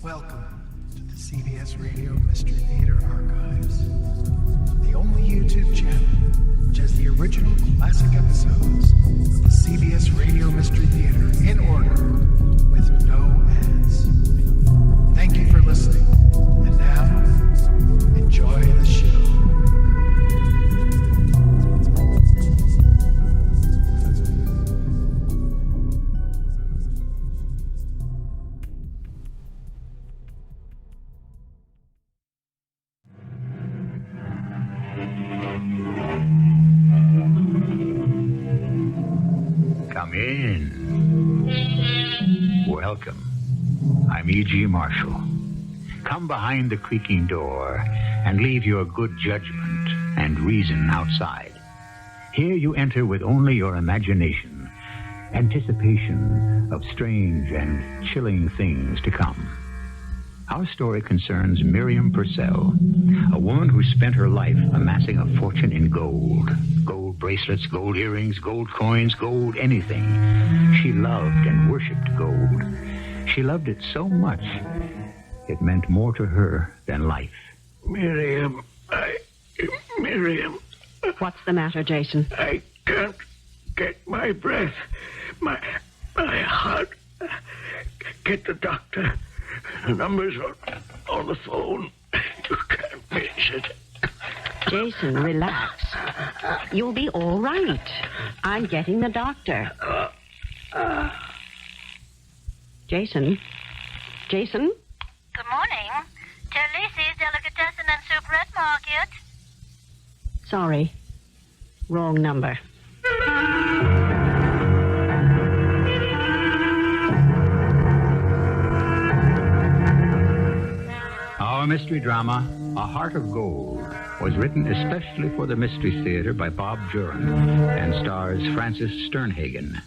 Welcome to the CBS Radio Mystery Theater Archives, the only YouTube channel which has the original classic episodes of the CBS Radio Mystery Theater in order with no ads. Thank you for listening, and now, enjoy the show. Come in. Welcome. I'm E.G. Marshall. Come behind the creaking door and leave your good judgment and reason outside. Here you enter with only your imagination, anticipation of strange and chilling things to come. Our story concerns Miriam Purcell, a woman who spent her life amassing a fortune in gold. Gold bracelets, gold earrings, gold coins, gold anything. She loved and worshipped gold. She loved it so much, it meant more to her than life. Miriam. What's the matter, Jason? I can't get my breath. My heart. Get the doctor. The number's on the phone. You can't miss it. Jason, relax. You'll be all right. I'm getting the doctor. Jason? Jason? Good morning. To Lacey's Delicatessen and Soubrette Market. Sorry. Wrong number. Our mystery drama, A Heart of Gold, was written especially for the Mystery Theater by Bob Juhren and stars Francis Sternhagen.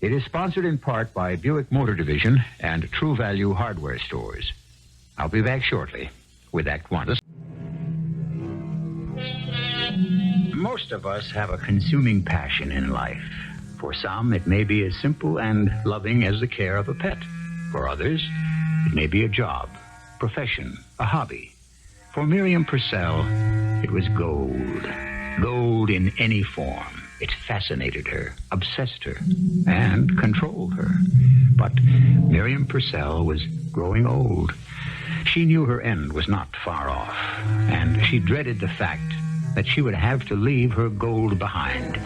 It is sponsored in part by Buick Motor Division and True Value Hardware Stores. I'll be back shortly with Act One. Most of us have a consuming passion in life. For some, it may be as simple and loving as the care of a pet. For others, it may be a job, profession, a hobby. For Miriam Purcell, it was gold. Gold in any form. It fascinated her, obsessed her, and controlled her. But Miriam Purcell was growing old. She knew her end was not far off, and she dreaded the fact that she would have to leave her gold behind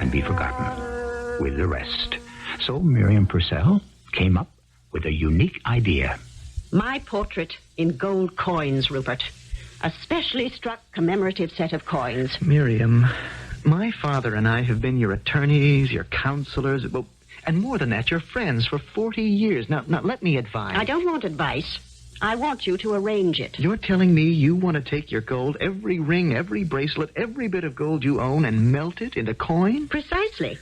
and be forgotten with the rest. So Miriam Purcell came up with a unique idea. My portrait in gold coins, Rupert. A specially struck commemorative set of coins. Miriam, my father and I have been your attorneys, your counselors, well, and more than that, your friends for 40 years. Now, let me advise. I don't want advice. I want you to arrange it. You're telling me you want to take your gold, every ring, every bracelet, every bit of gold you own, and melt it into coin? Precisely.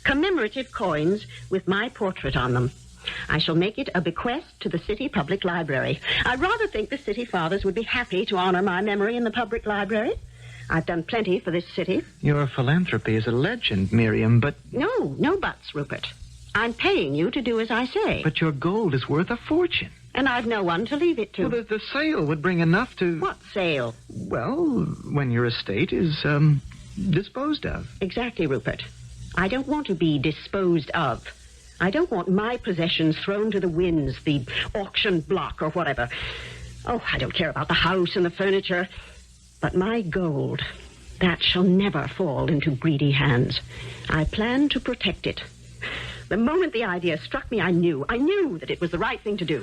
Commemorative coins with my portrait on them. I shall make it a bequest to the City Public Library. I rather think the City Fathers would be happy to honor my memory in the public library. I've done plenty for this city. Your philanthropy is a legend, Miriam, but... No buts, Rupert. I'm paying you to do as I say. But your gold is worth a fortune. And I've no one to leave it to. Well, the sale would bring enough to... What sale? Well, when your estate is, disposed of. Exactly, Rupert. I don't want to be disposed of. I don't want my possessions thrown to the winds, the auction block or whatever. Oh, I don't care about the house and the furniture. But my gold, that shall never fall into greedy hands. I plan to protect it. The moment the idea struck me, I knew that it was the right thing to do.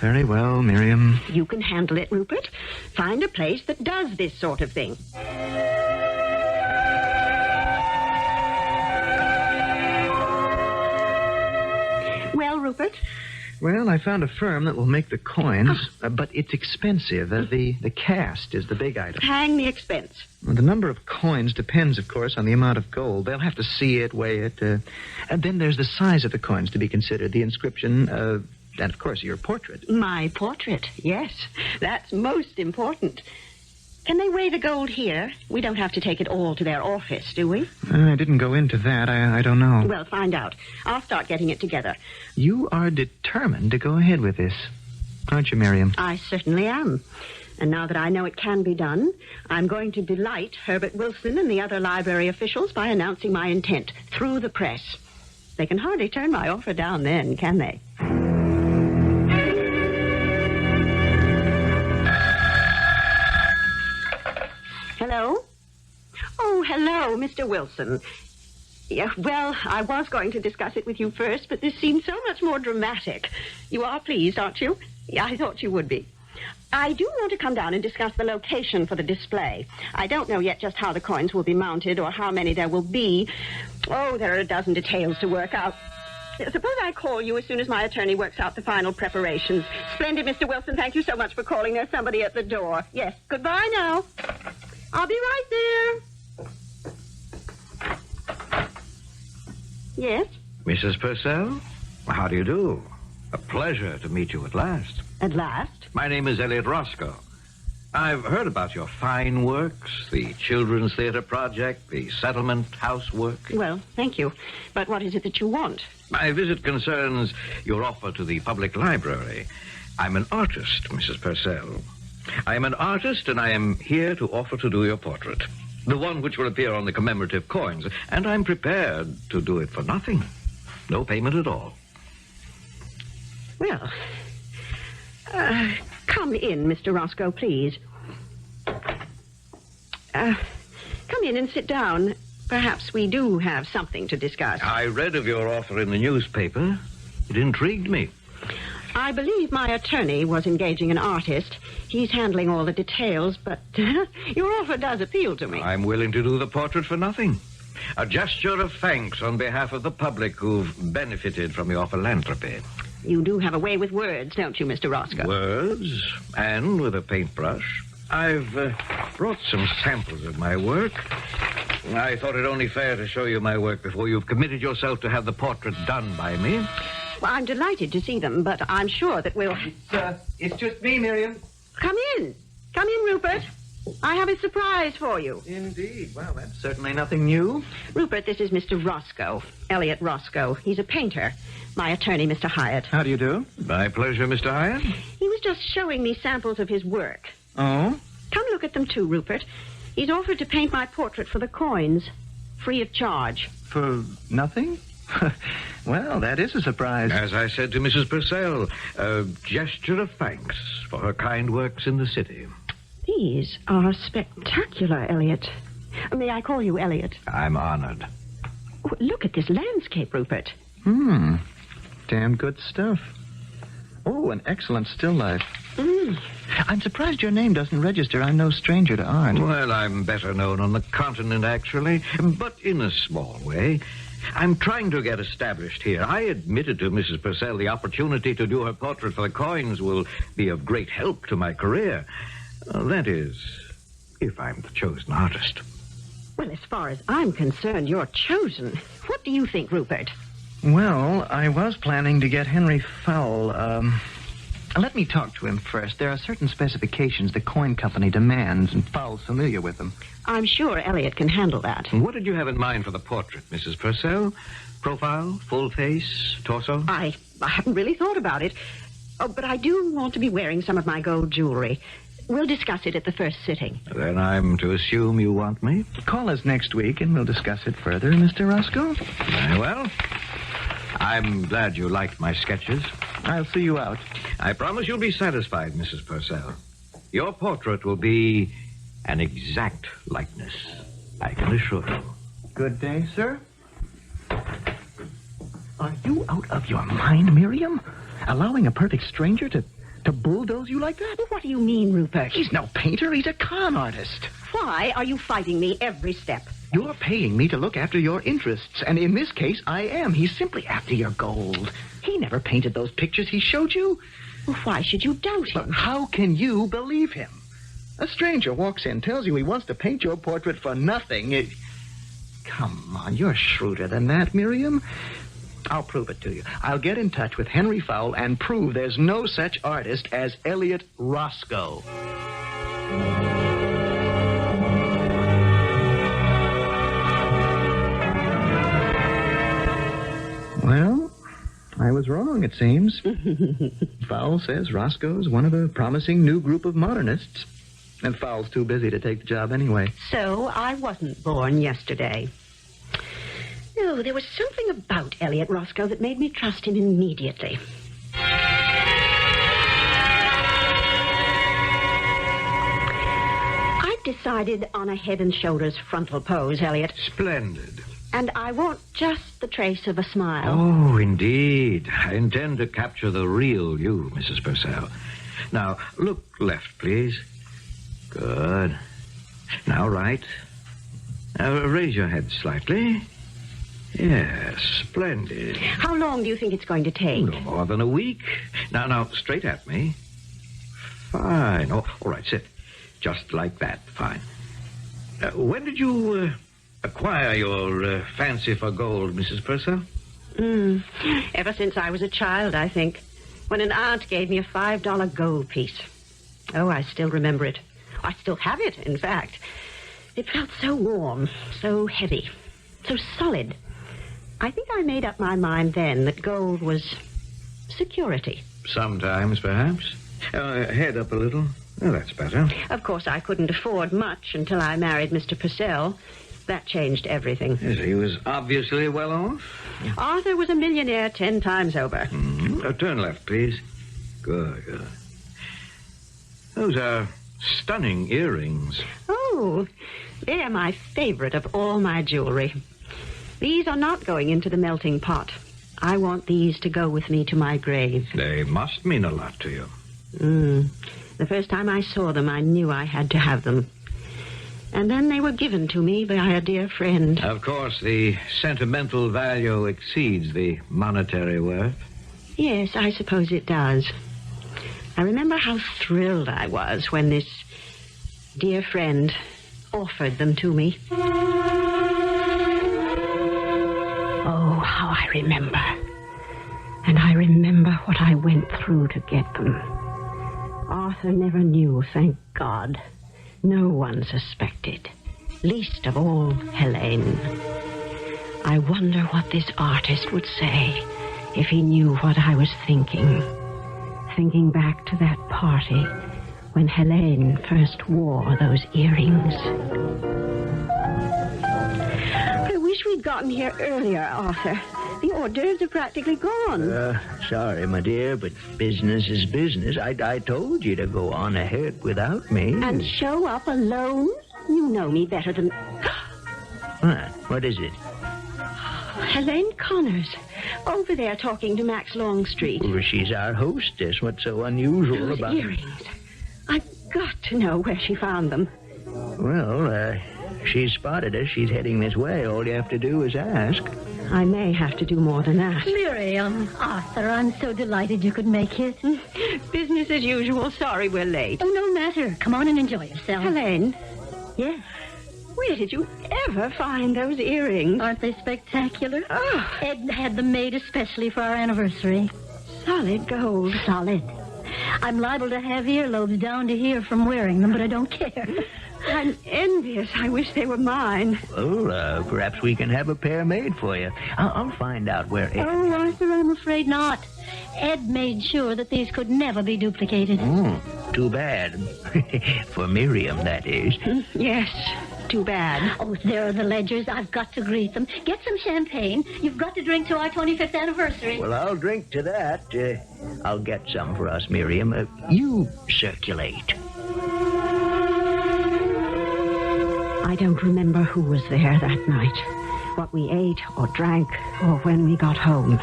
Very well, Miriam. You can handle it, Rupert. Find a place that does this sort of thing. Well, Rupert? Well, I found a firm that will make the coins, but it's expensive. The cast is the big item. Hang the expense. Well, the number of coins depends, of course, on the amount of gold. They'll have to see it, weigh it. And then there's the size of the coins to be considered, the inscription, and, of course, your portrait. My portrait, yes. That's most important. Can they weigh the gold here? We don't have to take it all to their office, do we? I didn't go into that. I don't know. Well, find out. I'll start getting it together. You are determined to go ahead with this, aren't you, Miriam? I certainly am. And now that I know it can be done, I'm going to delight Herbert Wilson and the other library officials by announcing my intent through the press. They can hardly turn my offer down then, can they? Hello? Oh, hello, Mr. Wilson. Yeah, well, I was going to discuss it with you first, but this seems so much more dramatic. You are pleased, aren't you? Yeah, I thought you would be. I do want to come down and discuss the location for the display. I don't know yet just how the coins will be mounted or how many there will be. Oh, there are a dozen details to work out. Suppose I call you as soon as my attorney works out the final preparations. Splendid, Mr. Wilson. Thank you so much for calling. There's somebody at the door. Yes, goodbye now. I'll be right there. Yes? Mrs. Purcell, how do you do? A pleasure to meet you at last. At last? My name is Elliot Roscoe. I've heard about your fine works, the Children's Theater Project, the settlement housework. Well, thank you. But what is it that you want? My visit concerns your offer to the public library. I'm an artist, Mrs. Purcell. I am an artist, and I am here to offer to do your portrait. The one which will appear on the commemorative coins. And I'm prepared to do it for nothing. No payment at all. Well, come in, Mr. Roscoe, please. Come in and sit down. Perhaps we do have something to discuss. I read of your offer in the newspaper. It intrigued me. I believe my attorney was engaging an artist. He's handling all the details, but your offer does appeal to me. I'm willing to do the portrait for nothing. A gesture of thanks on behalf of the public who've benefited from your philanthropy. You do have a way with words, don't you, Mr. Roscoe? Words, and with a paintbrush. I've brought some samples of my work. I thought it only fair to show you my work before you've committed yourself to have the portrait done by me. Well, I'm delighted to see them, but I'm sure that we'll... It's just me, Miriam. Come in. Come in, Rupert. I have a surprise for you. Indeed. Well, that's certainly nothing new. Rupert, this is Mr. Roscoe, Elliot Roscoe. He's a painter. My attorney, Mr. Hyatt. How do you do? My pleasure, Mr. Hyatt. He was just showing me samples of his work. Oh? Come look at them, too, Rupert. He's offered to paint my portrait for the coins, free of charge. For nothing? Well, that is a surprise. As I said to Mrs. Purcell, a gesture of thanks for her kind works in the city. These are spectacular, Elliot. May I call you Elliot? I'm honored. Oh, look at this landscape, Rupert. Damn good stuff. Oh, an excellent still life. I'm surprised your name doesn't register. I'm no stranger to art. Well, I'm better known on the continent, actually, but in a small way. I'm trying to get established here. I admitted to Mrs. Purcell the opportunity to do her portrait for the coins will be of great help to my career. That is, if I'm the chosen artist. Well, as far as I'm concerned, you're chosen. What do you think, Rupert? Well, I was planning to get Henry Fowle. Let me talk to him first. There are certain specifications the coin company demands, and Fowle's familiar with them. I'm sure Elliot can handle that. What did you have in mind for the portrait, Mrs. Purcell? Profile, full face, torso? I haven't really thought about it. Oh, but I do want to be wearing some of my gold jewelry. We'll discuss it at the first sitting. Then I'm to assume you want me? Call us next week, and we'll discuss it further, Mr. Roscoe. Very well. I'm glad you liked my sketches. I'll see you out. I promise you'll be satisfied, Mrs. Purcell. Your portrait will be an exact likeness, I can assure you. Good day, sir. Are you out of your mind, Miriam? Allowing a perfect stranger to bulldoze you like that? What do you mean, Rupert? He's no painter. He's a con artist. Why are you fighting me every step? You're paying me to look after your interests, and in this case, I am. He's simply after your gold. He never painted those pictures he showed you. Why should you doubt him? But how can you believe him? A stranger walks in, tells you he wants to paint your portrait for nothing. Come on, you're shrewder than that, Miriam. I'll prove it to you. I'll get in touch with Henry Fowle and prove there's no such artist as Elliot Roscoe. Well, I was wrong, it seems. Fowle says Roscoe's one of a promising new group of modernists. And Fowle's too busy to take the job anyway. So I wasn't born yesterday. No, there was something about Elliot Roscoe that made me trust him immediately. I've decided on a head and shoulders frontal pose, Elliot. Splendid. And I want just the trace of a smile. Oh, indeed. I intend to capture the real you, Mrs. Purcell. Now, look left, please. Good. Now, right. Now, raise your head slightly. Yes, splendid. How long do you think it's going to take? No more than a week. Now, straight at me. Fine. Oh, all right, sit. Just like that. Fine. When did you acquire your fancy for gold, Mrs. Purcell? Ever since I was a child, I think. When an aunt gave me a $5 gold piece. Oh, I still remember it. I still have it, in fact. It felt so warm, so heavy, so solid. I think I made up my mind then that gold was security. Sometimes, perhaps. Head up a little. Oh, that's better. Of course, I couldn't afford much until I married Mr. Purcell. That changed everything. Yes, he was obviously well off. Arthur was a millionaire 10 times over. Mm-hmm. Turn left, please. Good. Those are stunning earrings. Oh, they're my favorite of all my jewelry. These are not going into the melting pot. I want these to go with me to my grave. They must mean a lot to you. The first time I saw them, I knew I had to have them. And then they were given to me by a dear friend. Of course, the sentimental value exceeds the monetary worth. Yes, I suppose it does. I remember how thrilled I was when this dear friend offered them to me. Oh, how I remember. And I remember what I went through to get them. Arthur never knew, thank God. No one suspected, least of all Helene. I wonder what this artist would say if he knew what I was thinking. Thinking back to that party when Helene first wore those earrings. I wish we'd gotten here earlier, Arthur. The hors d'oeuvres are practically gone. Sorry, my dear, but business is business. I told you to go on ahead without me. And show up alone? You know me better than... What is it? Helene Connors, over there talking to Max Longstreet. Well, she's our hostess. What's so unusual Those about earrings. I've got to know where she found them. Well, she spotted us. She's heading this way. All you have to do is ask. I may have to do more than that. Miriam, Arthur, I'm so delighted you could make it. Business as usual. Sorry we're late. Oh, no matter. Come on and enjoy yourself. Helene, Yes. where did you ever find those earrings? Aren't they spectacular? Oh, Ed had them made especially for our anniversary. solid gold. Solid. I'm liable to have earlobes down to here from wearing them, but I don't care. I'm envious. I wish they were mine. Well, perhaps we can have a pair made for you. I'll find out where Ed... Oh, Arthur, I'm afraid not. Ed made sure that these could never be duplicated. Too bad. For Miriam, that is. Yes, too bad. Oh, there are the ledgers. I've got to greet them. Get some champagne. You've got to drink to our 25th anniversary. Well, I'll drink to that. I'll get some for us, Miriam. You circulate. I don't remember who was there that night, what we ate or drank, or when we got home.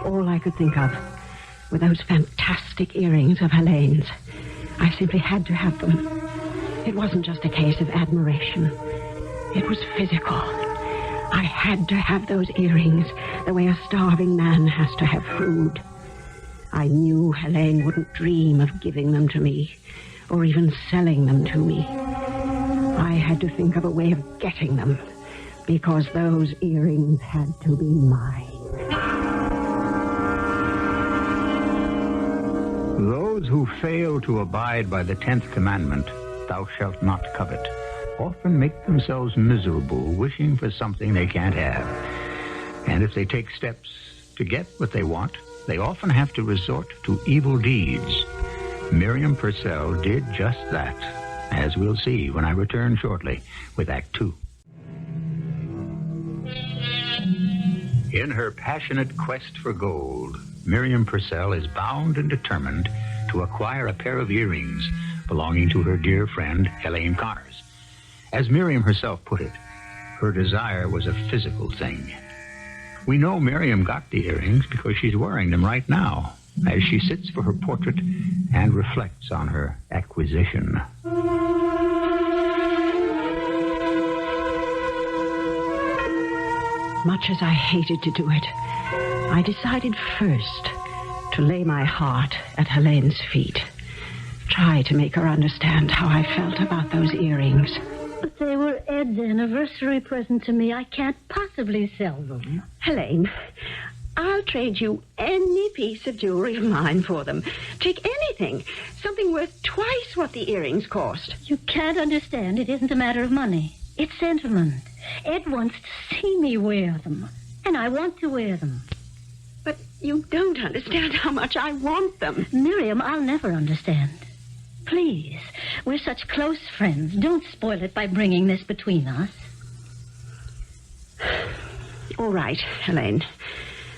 All I could think of were those fantastic earrings of Helene's. I simply had to have them. It wasn't just a case of admiration. It was physical. I had to have those earrings the way a starving man has to have food. I knew Helene wouldn't dream of giving them to me, or even selling them to me. I had to think of a way of getting them, because those earrings had to be mine. Those who fail to abide by the 10th commandment, thou shalt not covet, often make themselves miserable, wishing for something they can't have. And if they take steps to get what they want, they often have to resort to evil deeds. Miriam Purcell did just that, as we'll see when I return shortly with Act 2. In her passionate quest for gold, Miriam Purcell is bound and determined to acquire a pair of earrings belonging to her dear friend, Helene Connors. As Miriam herself put it, her desire was a physical thing. We know Miriam got the earrings because she's wearing them right now, as she sits for her portrait and reflects on her acquisition. Much as I hated to do it, I decided first to lay my heart at Helene's feet. Try to make her understand how I felt about those earrings. But they were Ed's anniversary present to me. I can't possibly sell them. Helene, I'll trade you any piece of jewelry of mine for them. Take anything. Something worth twice what the earrings cost. You can't understand. It isn't a matter of money. It's sentiment. Ed wants to see me wear them, and I want to wear them. But you don't understand how much I want them. Miriam, I'll never understand. Please, we're such close friends. Don't spoil it by bringing this between us. All right, Helene.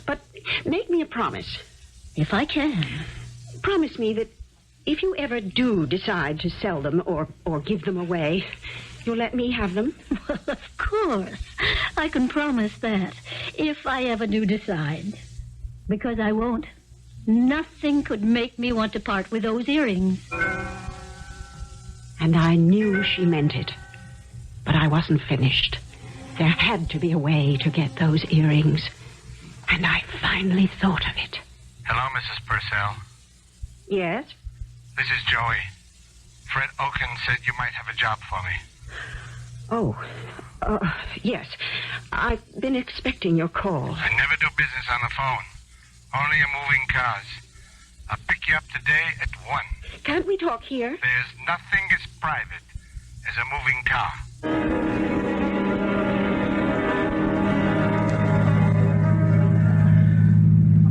But make me a promise. If I can. Promise me that if you ever do decide to sell them or give them away, you'll let me have them? Well, of course. I can promise that. If I ever do decide. Because I won't. Nothing could make me want to part with those earrings. And I knew she meant it. But I wasn't finished. There had to be a way to get those earrings. And I finally thought of it. Hello, Mrs. Purcell. Yes? This is Joey. Fred Oaken said you might have a job for me. Oh, yes. I've been expecting your call. I never do business on the phone. Only in moving cars. I'll pick you up today at 1. Can't we talk here? There's nothing as private as a moving car.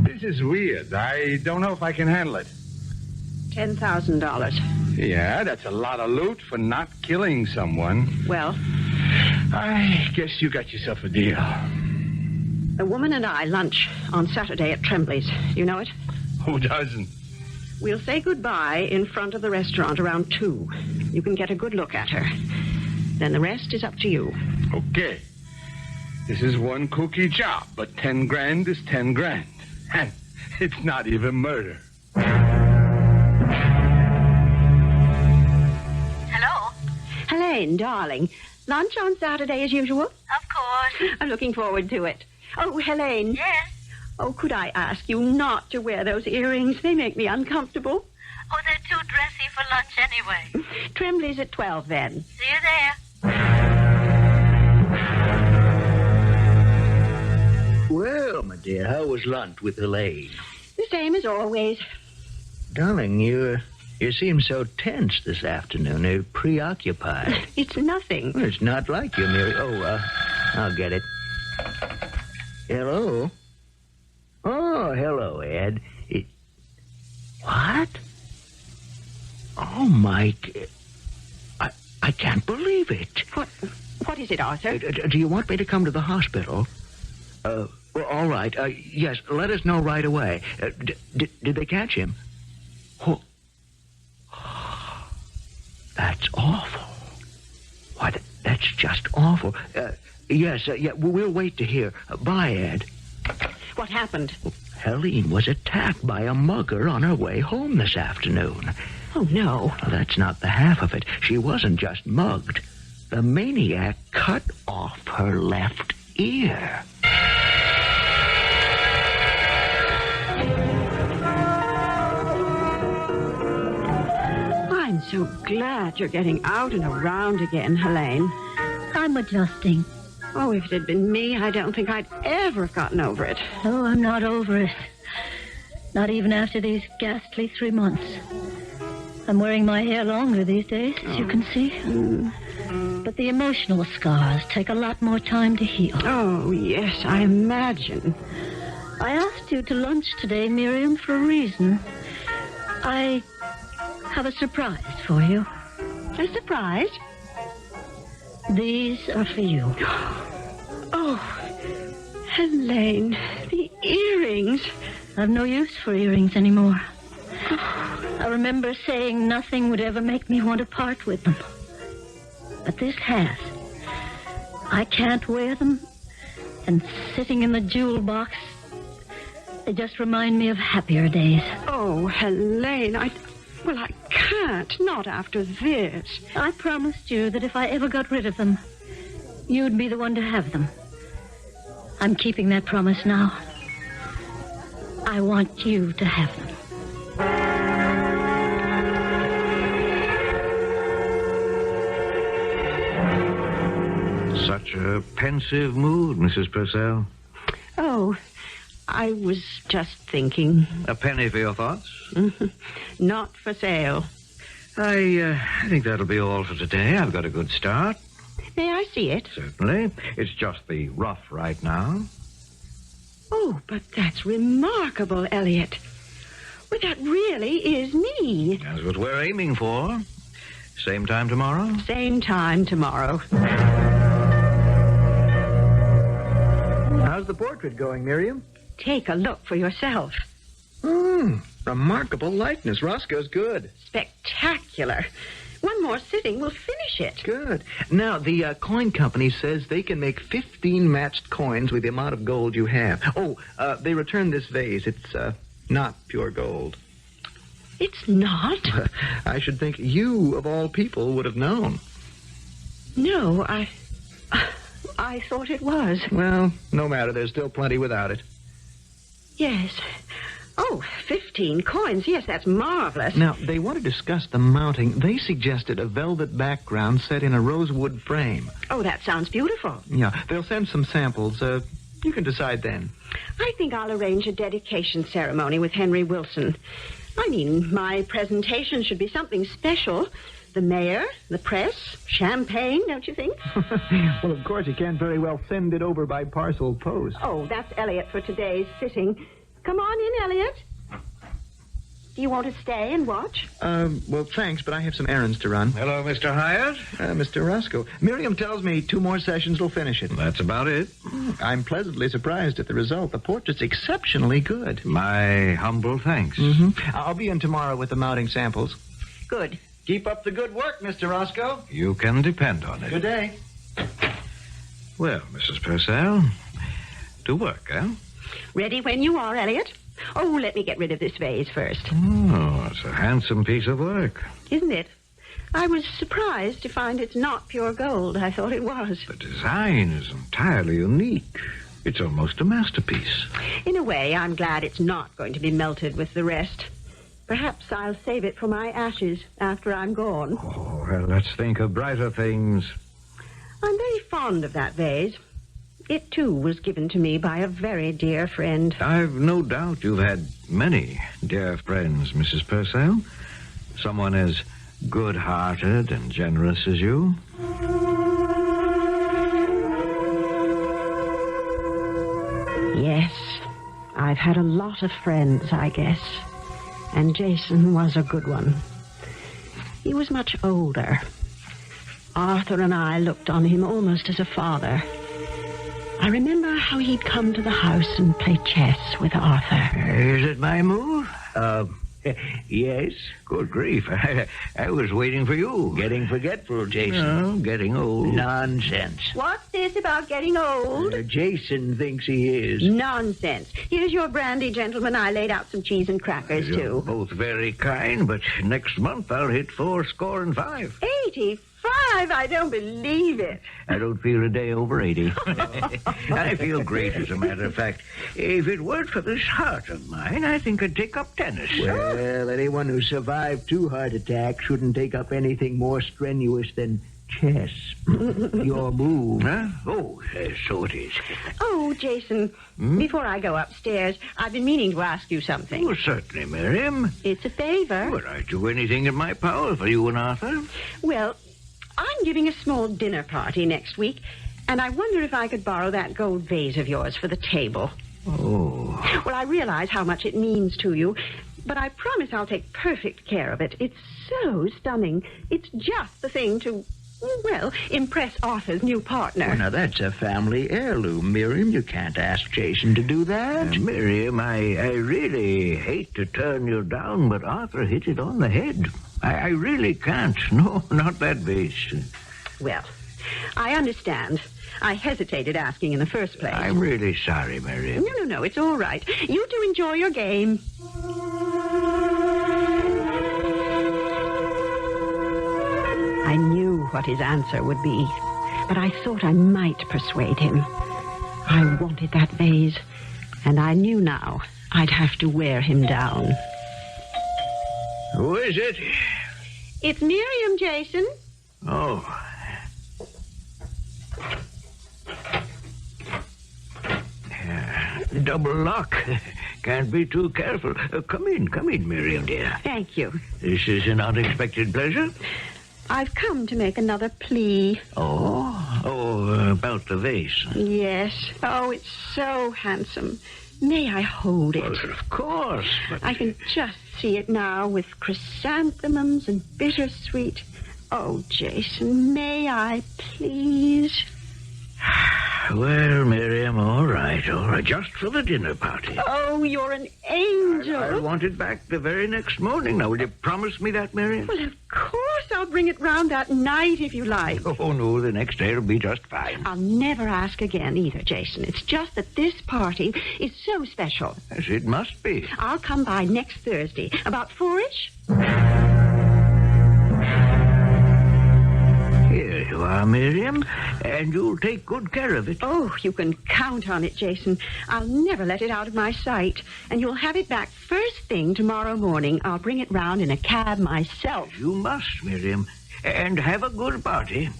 This is weird. I don't know if I can handle it. $10,000. Yeah, that's a lot of loot for not killing someone. Well, I guess you got yourself a deal. the woman and I lunch on Saturday at Tremblay's. You know it? Who doesn't? We'll say goodbye in front of the restaurant around 2. You can get a good look at her. Then the rest is up to you. Okay. This is one kooky job, but 10 grand is 10 grand. And it's not even murder. Hello? Helene, darling, lunch on Saturday as usual? Of course. I'm looking forward to it. Oh, Helene. Yes? Oh, could I ask you not to wear those earrings? They make me uncomfortable. Oh, they're too dressy for lunch anyway. Tremblay's at 12 then. See you there. Well, my dear, how was lunch with Helene? The same as always. Darling, you seem so tense this afternoon. You're preoccupied. It's nothing. Well, it's not like you, Mary. Oh, I'll get it. Hello? Oh, hello, Ed. What? Oh, Mike. I can't believe it. What is it, Arthur? Do you want me to come to the hospital? Well, all right. Yes, let us know right away. Did they catch him? Oh. That's awful. Why, that's just awful. Yes, we'll wait to hear. Bye, Ed. What happened? Helene was attacked by a mugger on her way home this afternoon. Oh, no. Well, that's not the half of it. She wasn't just mugged. The maniac cut off her left ear. I'm so glad you're getting out and around again, Helene. I'm adjusting. Oh, if it had been me, I don't think I'd ever have gotten over it. Oh, I'm not over it. Not even after these ghastly 3 months. I'm wearing my hair longer these days, as you can see. But the emotional scars take a lot more time to heal. Oh, yes, I imagine. I asked you to lunch today, Miriam, for a reason. I have a surprise for you. A surprise? These are for you. Oh, Helene, the earrings. I've no use for earrings anymore. I remember saying nothing would ever make me want to part with them. But this has. I can't wear them, and sitting in the jewel box, they just remind me of happier days. Oh, Helene, I can't. Not after this. I promised you that if I ever got rid of them, you'd be the one to have them. I'm keeping that promise now. I want you to have them. Such a pensive mood, Mrs. Purcell. Oh, I was just thinking. A penny for your thoughts? Not for sale. I think that'll be all for today. I've got a good start. May I see it? Certainly. It's just the rough right now. Oh, but that's remarkable, Elliot. Well, that really is me. That's what we're aiming for. Same time tomorrow? Same time tomorrow. How's the portrait going, Miriam? Take a look for yourself. Remarkable likeness. Roscoe's good. Spectacular. One more sitting will finish it. Good. Now, the coin company says they can make 15 matched coins with the amount of gold you have. Oh, they returned this vase. It's not pure gold. It's not? I should think you, of all people, would have known. No, I thought it was. Well, no matter. There's still plenty without it. Yes. Oh, 15 coins. Yes, that's marvelous. Now, they want to discuss the mounting. They suggested a velvet background set in a rosewood frame. Oh, that sounds beautiful. Yeah, they'll send some samples. You can decide then. I think I'll arrange a dedication ceremony with Henry Wilson. I mean, my presentation should be something special. The mayor, the press, champagne, don't you think? Well, of course, you can't very well send it over by parcel post. Oh, that's Elliot for today's sitting. Come on in, Elliot. Do you want to stay and watch? Well, thanks, but I have some errands to run. Hello, Mr. Hyatt. Mr. Roscoe. Miriam tells me 2 more sessions will finish it. That's about it. I'm pleasantly surprised at the result. The portrait's exceptionally good. My humble thanks. Mm-hmm. I'll be in tomorrow with the mounting samples. Good. Keep up the good work, Mr. Roscoe. You can depend on it. Good day. Well, Mrs. Purcell, to work, eh? Ready when you are, Elliot. Oh, let me get rid of this vase first. Oh, it's a handsome piece of work. Isn't it? I was surprised to find it's not pure gold. I thought it was. The design is entirely unique. It's almost a masterpiece. In a way, I'm glad it's not going to be melted with the rest. Perhaps I'll save it for my ashes after I'm gone. Oh, well, let's think of brighter things. I'm very fond of that vase. It, too, was given to me by a very dear friend. I've no doubt you've had many dear friends, Mrs. Purcell. Someone as good-hearted and generous as you. Yes, I've had a lot of friends, I guess. And Jason was a good one. He was much older. Arthur and I looked on him almost as a father. I remember how he'd come to the house and play chess with Arthur. Is it my move? Yes. Good grief. I was waiting for you. Getting forgetful, Jason. No, getting old. Nonsense. What's this about getting old? Jason thinks he is. Nonsense. Here's your brandy, gentlemen. I laid out some cheese and crackers, You're too. both very kind, but next month I'll hit 85. 85? I don't believe it. I don't feel a day over 80. I feel great, as a matter of fact. If it weren't for this heart of mine, I think I'd take up tennis. Well, anyone who survived 2 heart attacks shouldn't take up anything more strenuous than chess. Your move. Huh? Oh, so it is. Oh, Jason, before I go upstairs, I've been meaning to ask you something. Oh, certainly, Miriam. It's a favor. Well, I'd do anything in my power for you and Arthur. Well, I'm giving a small dinner party next week, and I wonder if I could borrow that gold vase of yours for the table. Oh. Well, I realize how much it means to you, but I promise I'll take perfect care of it. It's so stunning. It's just the thing to, well, impress Arthur's new partner. Well, now, that's a family heirloom, Miriam. You can't ask Jason to do that. Miriam, I really hate to turn you down, but Arthur hit it on the head. I really can't. No, not that vase. Well, I understand. I hesitated asking in the first place. I'm really sorry, Miriam. No, it's all right. You two enjoy your game. I knew what his answer would be, but I thought I might persuade him. I wanted that vase, and I knew now I'd have to wear him down. Who is it? It's Miriam, Jason. Oh. Double lock. Can't be too careful. Come in, Miriam, dear. Thank you. This is an unexpected pleasure. I've come to make another plea. About the vase. Yes. Oh, it's so handsome. May I hold it? Well, of course. But... I can just see it now with chrysanthemums and bittersweet. Oh, Jason, may I please? Well, Miriam, all right. Just for the dinner party. Oh, you're an angel. I want it back the very next morning. Now, will you promise me that, Miriam? Well, of course. I'll bring it round that night if you like. Oh, no, the next day will be just fine. I'll never ask again either, Jason. It's just that this party is so special. Yes, it must be. I'll come by next Thursday, about 4-ish. Here you are, Miriam, and you'll take good care of it. Oh, you can count on it, Jason. I'll never let it out of my sight, and you'll have it back first thing tomorrow morning. I'll bring it round in a cab myself. You must, Miriam, and have a good party.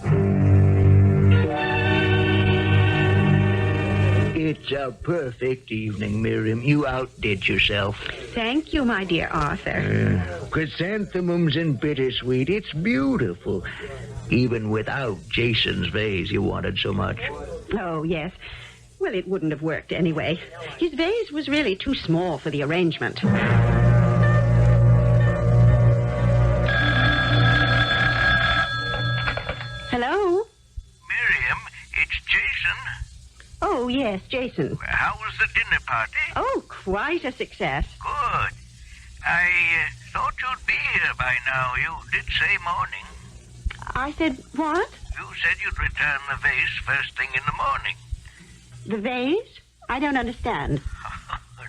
It's a perfect evening, Miriam. You outdid yourself. Thank you, my dear Arthur. Chrysanthemums and bittersweet. It's beautiful. Even without Jason's vase you wanted so much. Oh, yes. Well, it wouldn't have worked anyway. His vase was really too small for the arrangement. Hello? Miriam, it's Jason. Oh, yes, Jason. How was the dinner party? Oh, quite a success. Good. I thought you'd be here by now. You did say morning. I said what? You said you'd return the vase first thing in the morning. The vase? I don't understand.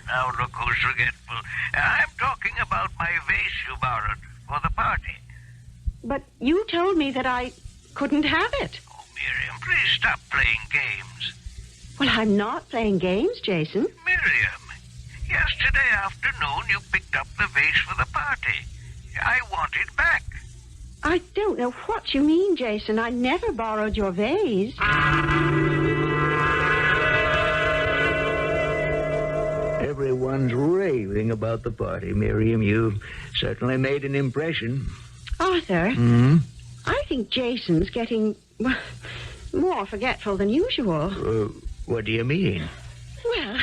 Now look who's forgetful. I'm talking about my vase you borrowed for the party. But you told me that I couldn't have it. Oh, Miriam, please stop playing games. Well, I'm not playing games, Jason. Miriam, yesterday afternoon you picked up the vase for the party. I want it back. I don't know what you mean, Jason. I never borrowed your vase. Everyone's raving about the party, Miriam. You certainly made an impression. Arthur, Hmm? I think Jason's getting more forgetful than usual. What do you mean? Well,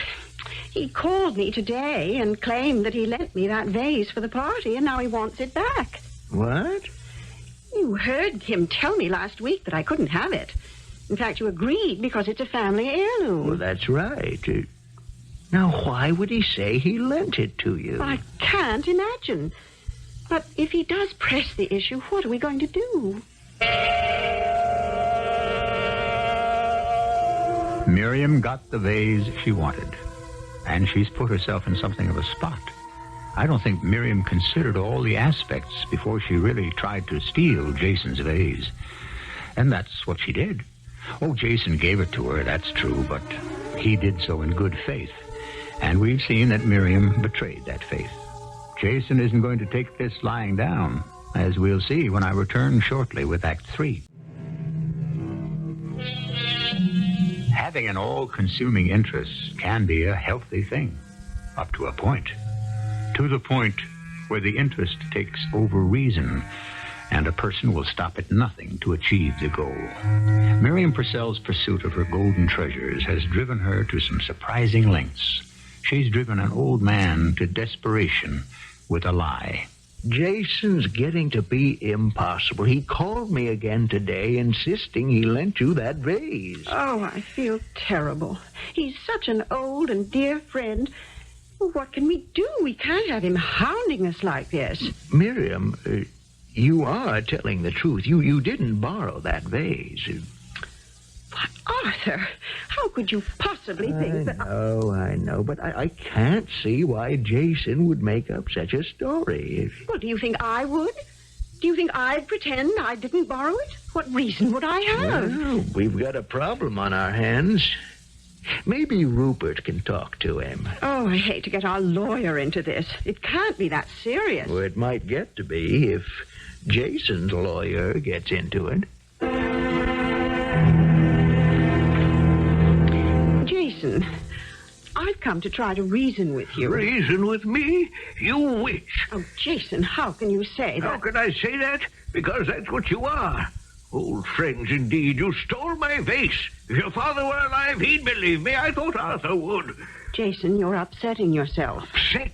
he called me today and claimed that he lent me that vase for the party, and now he wants it back. What? You heard him tell me last week that I couldn't have it. In fact, you agreed because it's a family heirloom. Well, that's right. Now, why would he say he lent it to you? I can't imagine. But if he does press the issue, what are we going to do? Miriam got the vase she wanted, and she's put herself in something of a spot. I don't think Miriam considered all the aspects before she really tried to steal Jason's vase. And that's what she did. Oh, Jason gave it to her, that's true, but he did so in good faith. And we've seen that Miriam betrayed that faith. Jason isn't going to take this lying down, as we'll see when I return shortly with Act 3. Having an all-consuming interest can be a healthy thing, up to a point. To the point where the interest takes over reason and a person will stop at nothing to achieve the goal. Miriam Purcell's pursuit of her golden treasures has driven her to some surprising lengths. She's driven an old man to desperation with a lie. Jason's getting to be impossible. He called me again today, insisting he lent you that vase. Oh, I feel terrible. He's such an old and dear friend. Well, what can we do? We can't have him hounding us like this. Miriam, you are telling the truth. You didn't borrow that vase. But, Arthur, how could you possibly think that... I know, but I can't see why Jason would make up such a story. Well, do you think I would? Do you think I'd pretend I didn't borrow it? What reason would I have? Well, we've got a problem on our hands. Maybe Rupert can talk to him. Oh, I hate to get our lawyer into this. It can't be that serious. Well, it might get to be if Jason's lawyer gets into it. Jason, I've come to try to reason with you. Reason with me? You witch. Oh, Jason, how can you say that? How can I say that? Because that's what you are. Old friends, indeed. You stole my vase. If your father were alive, he'd believe me. I thought Arthur would. Jason, you're upsetting yourself. Upset?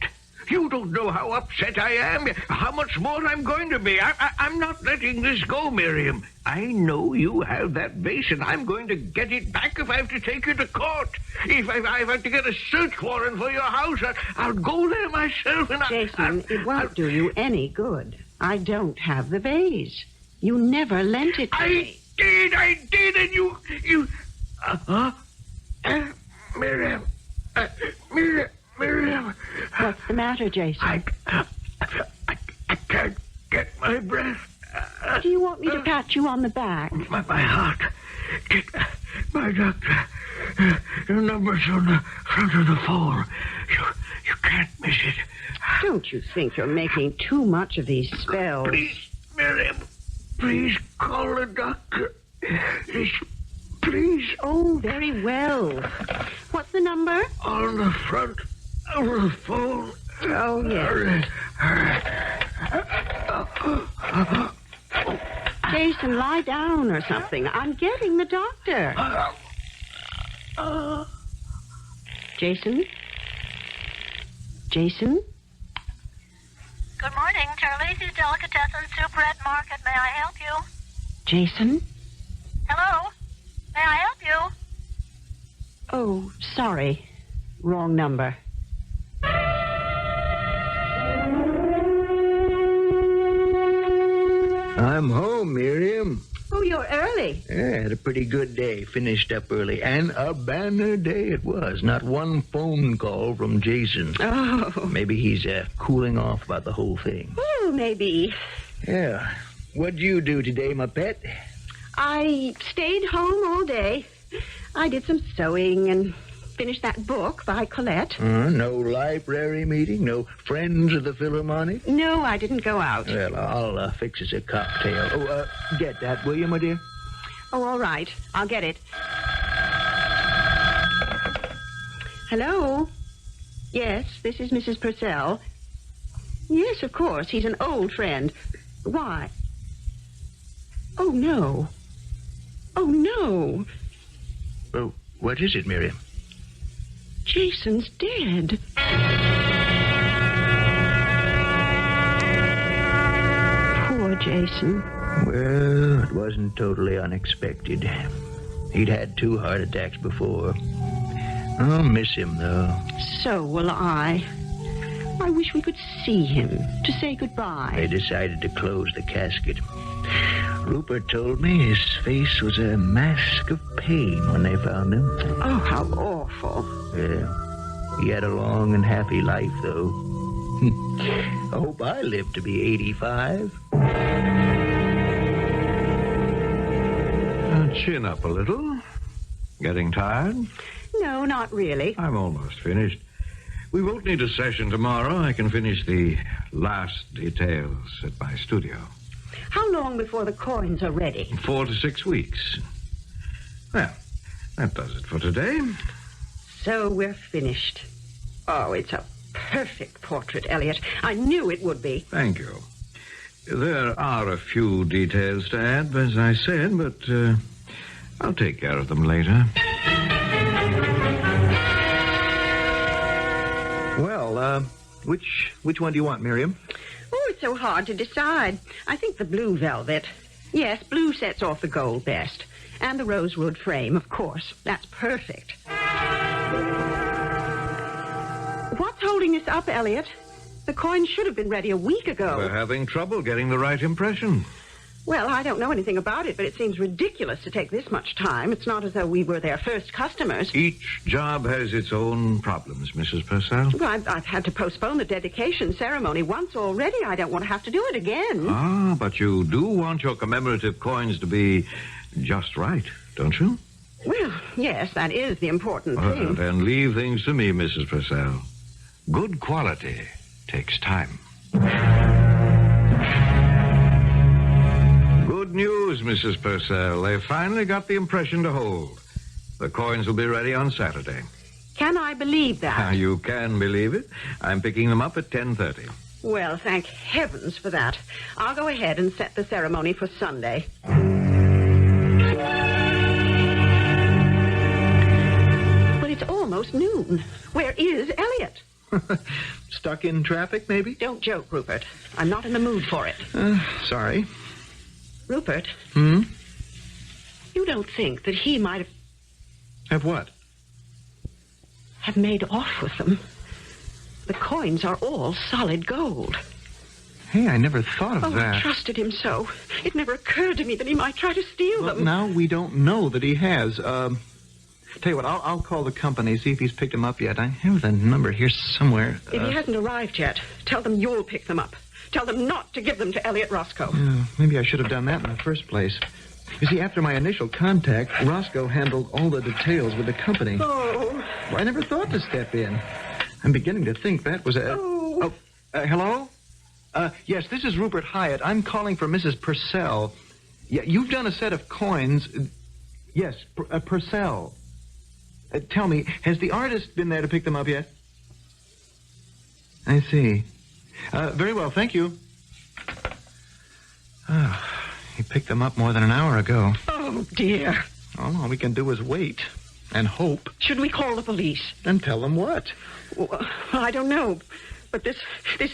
You don't know how upset I am, how much more I'm going to be. I'm not letting this go, Miriam. I know you have that vase, and I'm going to get it back if I have to take you to court. If I have to get a search warrant for your house, I'll go there myself. And Jason, it won't do you any good. I don't have the vase. You never lent it to me. I did, and you... Miriam. Miriam. What's the matter, Jason? I can't get my breath. Do you want me to pat you on the back? My heart. Get my doctor. Your number's on the front of the phone. You can't miss it. Don't you think you're making too much of these spells? Please, Miriam. Please call the doctor. Please. Oh, very well. What's the number? On the front of the phone. Oh, yes. Jason, lie down or something. I'm getting the doctor. Jason? Jason? Good morning, Charlie's Delicatessen Soup-Red Market. May I help you? Jason? Hello? May I help you? Oh, sorry. Wrong number. I'm home, Miriam. Oh, you're early. Yeah, had a pretty good day. Finished up early. And a banner day it was. Not one phone call from Jason. Oh. Maybe he's cooling off about the whole thing. Oh, maybe. Yeah. What'd you do today, my pet? I stayed home all day. I did some sewing and finished that book by Colette. No library meeting? No Friends of the Philharmonic? No, I didn't go out. Well, I'll fix us a cocktail. Oh, get that, will you, my dear? Oh, all right. I'll get it. Hello? Yes, this is Mrs. Purcell. Yes, of course. He's an old friend. Why? Oh, no. Oh, no. Oh, what is it, Miriam? Jason's dead. Poor Jason. Well, it wasn't totally unexpected. He'd had 2 heart attacks before. I'll miss him, though. So will I. I wish we could see him to say goodbye. They decided to close the casket. Rupert told me his face was a mask of pain when they found him. Oh, how awful. Yeah. He had a long and happy life, though. I hope I live to be 85. Chin up a little. Getting tired? No, not really. I'm almost finished. We won't need a session tomorrow. I can finish the last details at my studio. How long before the coins are ready? 4 to 6 weeks. Well, that does it for today. So we're finished. Oh, it's a perfect portrait, Elliot. I knew it would be. Thank you. There are a few details to add, as I said, but I'll take care of them later. Well, which one do you want, Miriam? Oh, it's so hard to decide. I think the blue velvet. Yes, blue sets off the gold best. And the rosewood frame, of course. That's perfect. What's holding us up, Elliot? The coins should have been ready a week ago. We're having trouble getting the right impression. Well, I don't know anything about it, but it seems ridiculous to take this much time. It's not as though we were their first customers. Each job has its own problems, Mrs. Purcell. Well, I've had to postpone the dedication ceremony once already. I don't want to have to do it again. Ah, but you do want your commemorative coins to be just right, don't you? Well, yes, that is the important thing. Then leave things to me, Mrs. Purcell. Good quality takes time. Good news, Mrs. Purcell. They finally got the impression to hold. The coins will be ready on Saturday. Can I believe that? You can believe it. I'm picking them up at 10:30. Well, thank heavens for that. I'll go ahead and set the ceremony for Sunday. But it's almost noon. Where is Elliot? Stuck in traffic, maybe? Don't joke, Rupert. I'm not in the mood for it. Sorry. Rupert? Hmm? You don't think that he might have... Have what? Have made off with them? The coins are all solid gold. Hey, I never thought of that. I trusted him so. It never occurred to me that he might try to steal them. Now we don't know that he has. Tell you what, I'll call the company, see if he's picked them up yet. I have the number here somewhere. If he hasn't arrived yet, tell them you'll pick them up. Tell them not to give them to Elliot Roscoe. Maybe I should have done that in the first place. You see, after my initial contact, Roscoe handled all the details with the company. Oh. Well, I never thought to step in. I'm beginning to think that was a... hello? Yes, this is Rupert Hyatt. I'm calling for Mrs. Purcell. Yeah, you've done a set of coins. Yes, Purcell. Tell me, has the artist been there to pick them up yet? I see. Very well, thank you. He picked them up more than an hour ago. Oh, dear. All we can do is wait and hope. Should we call the police? And tell them what? Well, I don't know. But this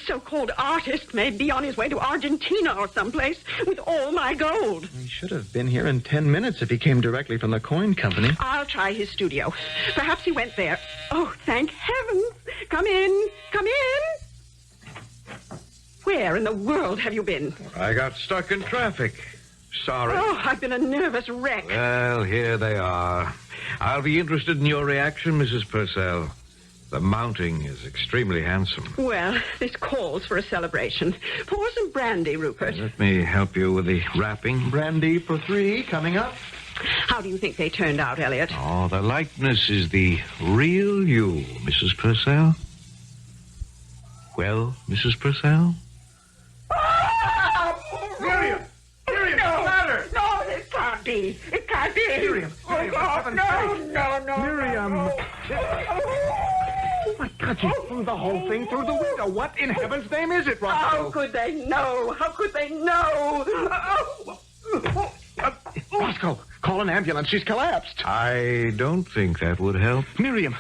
so-called artist may be on his way to Argentina or someplace with all my gold. He should have been here in 10 minutes if he came directly from the coin company. I'll try his studio. Perhaps he went there. Oh, thank heavens. Come in. Come in. Where in the world have you been? I got stuck in traffic. Sorry. Oh, I've been a nervous wreck. Well, here they are. I'll be interested in your reaction, Mrs. Purcell. The mounting is extremely handsome. Well, this calls for a celebration. Pour some brandy, Rupert. Let me help you with the wrapping. Brandy for 3 coming up. How do you think they turned out, Elliot? Oh, the likeness is the real you, Mrs. Purcell. Well, Mrs. Purcell? Miriam! Miriam, what's the matter? No, it can't be. It can't be. Miriam, No. Miriam! Oh, my God, you threw the whole thing through the window. What in heaven's name is it, Roscoe? How could they know? How could they know? Roscoe, call an ambulance. She's collapsed. I don't think that would help. Miriam,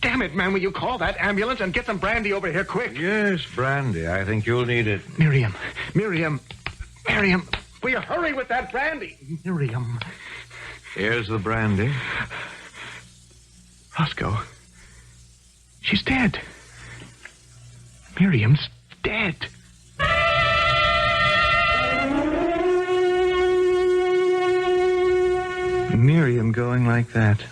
damn it, man, will you call that ambulance and get some brandy over here quick? Yes, brandy. I think you'll need it. Miriam, will you hurry with that brandy? Miriam. Here's the brandy. Roscoe, she's dead. Miriam's dead. Miriam going like that.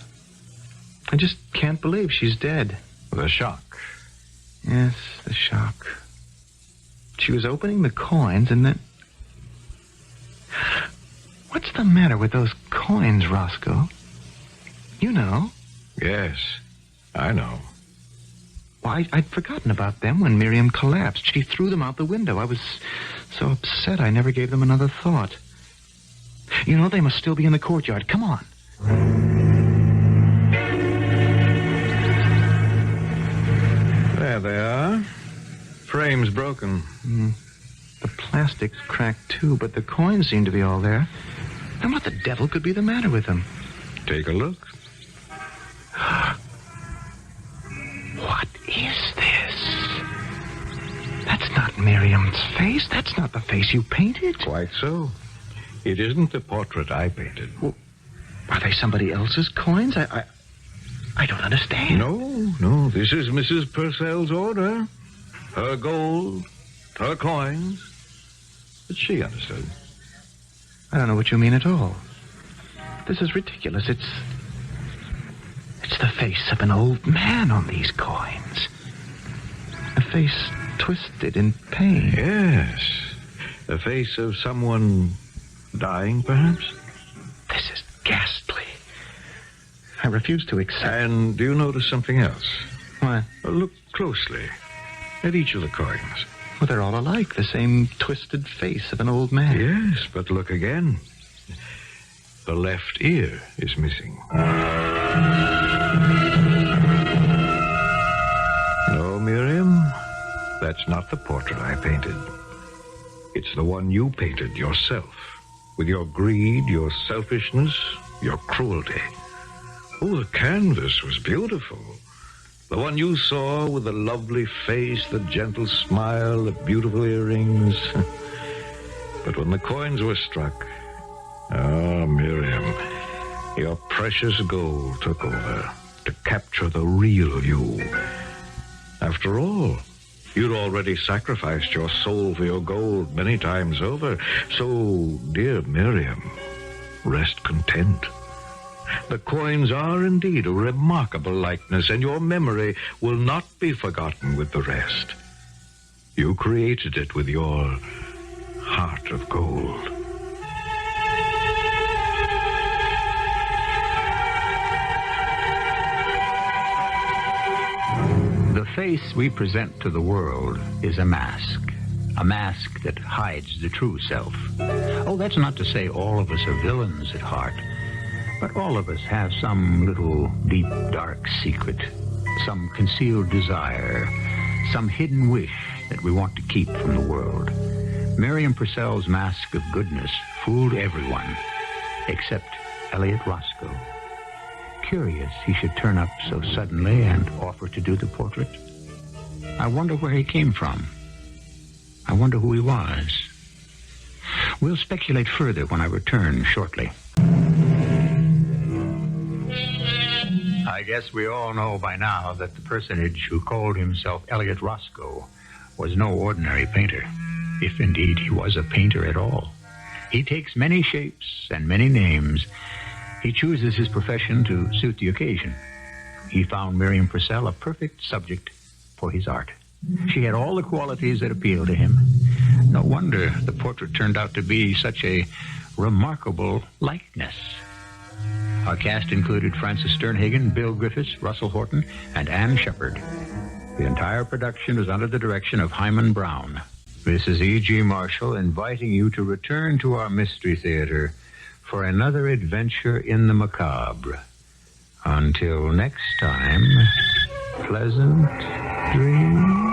I just can't believe she's dead. The shock. Yes, the shock. She was opening the coins and then... What's the matter with those coins, Roscoe? You know. Yes, I know. Well, I'd forgotten about them when Miriam collapsed. She threw them out the window. I was so upset I never gave them another thought. You know, they must still be in the courtyard. Come on. There they are. Frame's broken. The plastic's cracked, too, but the coins seem to be all there. And what the devil could be the matter with them? Take a look. What is this? That's not Miriam's face. That's not the face you painted. Quite so. It isn't the portrait I painted. Well, are they somebody else's coins? I don't understand. No. This is Mrs. Purcell's order. Her gold, her coins. But she understood. I don't know what you mean at all. This is ridiculous. It's the face of an old man on these coins. A face twisted in pain. Yes. The face of someone dying, perhaps? This is ghastly. I refuse to accept. And do you notice something else? What? Look closely at each of the coins. Well, they're all alike. The same twisted face of an old man. Yes, but look again. The left ear is missing. No, Miriam, that's not the portrait I painted. It's the one you painted yourself, with your greed, your selfishness, your cruelty. Oh, the canvas was beautiful. The one you saw with the lovely face, the gentle smile, the beautiful earrings. But when the coins were struck, Miriam, your precious gold took over to capture the real you. After all, you'd already sacrificed your soul for your gold many times over. So, dear Miriam, rest content. The coins are indeed a remarkable likeness, and your memory will not be forgotten with the rest. You created it with your heart of gold. The face we present to the world is a mask that hides the true self. Oh, that's not to say all of us are villains at heart, but all of us have some little deep, dark secret, some concealed desire, some hidden wish that we want to keep from the world. Miriam Purcell's mask of goodness fooled everyone, except Elliot Roscoe. Curious he should turn up so suddenly and offer to do the portrait. I wonder where he came from. I wonder who he was. We'll speculate further when I return shortly. I guess we all know by now that the personage who called himself Elliot Roscoe was no ordinary painter, if indeed he was a painter at all. He takes many shapes and many names. He chooses his profession to suit the occasion. He found Miriam Purcell a perfect subject for his art. She had all the qualities that appealed to him. No wonder the portrait turned out to be such a remarkable likeness. Our cast included Francis Sternhagen, Bill Griffis, Russell Horton, and Ann Shepard. The entire production was under the direction of Hyman Brown. This is E.G. Marshall inviting you to return to our Mystery Theater for another adventure in the macabre. Until next time, pleasant dreams.